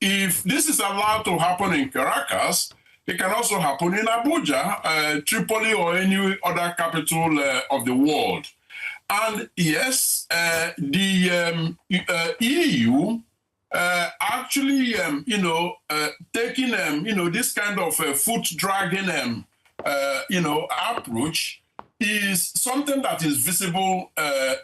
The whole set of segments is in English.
if this is allowed to happen in Caracas, it can also happen in Abuja, Tripoli, or any other capital of the world. And yes, the EU actually, taking, this kind of foot dragging, approach is something that is visible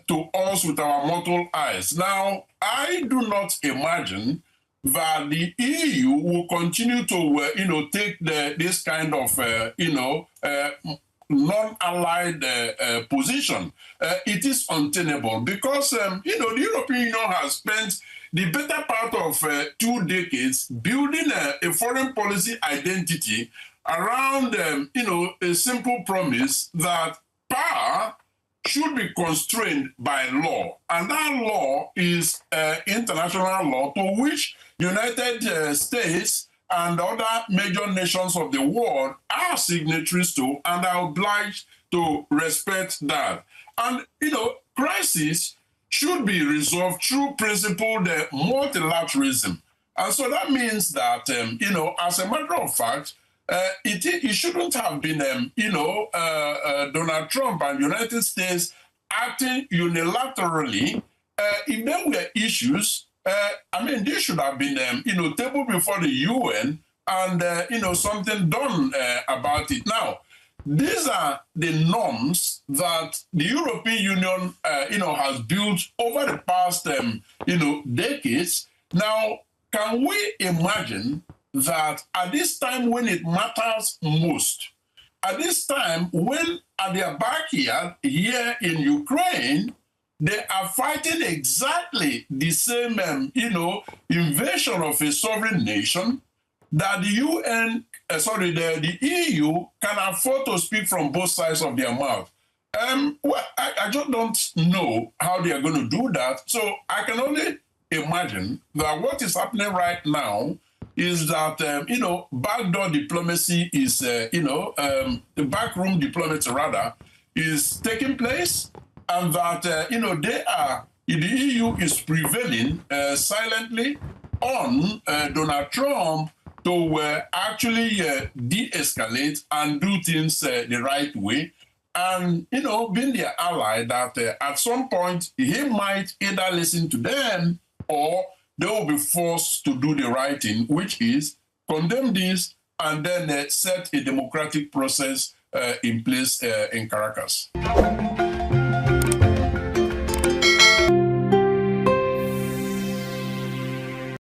to us with our mortal eyes. Now, I do not imagine that the EU will continue to, take this kind of, non-allied position. It is untenable because, the European Union has spent the better part of 2 decades building a foreign policy identity around, a simple promise that power should be constrained by law. And that law is international law to which United States and other major nations of the world are signatories to and are obliged to respect that. And, crisis should be resolved through principled multilateralism. And so that means that, as a matter of fact, it shouldn't have been, Donald Trump and United States acting unilaterally. If there were issues, they should have been, tabled before the UN and, something done about it. Now, these are the norms that the European Union, has built over the past, decades. Now, can we imagine that at this time when it matters most, at this time when at their backyard here in Ukraine, they are fighting exactly the same, invasion of a sovereign nation, that the EU can afford to speak from both sides of their mouth. I just don't know how they are going to do that. So I can only imagine that what is happening right now is that, backdoor diplomacy is, the backroom diplomacy rather, is taking place, and that, the EU is prevailing silently on Donald Trump to actually de-escalate and do things the right way. And, being their ally, that at some point he might either listen to them or they will be forced to do the right thing, which is condemn this and then set a democratic process in place in Caracas.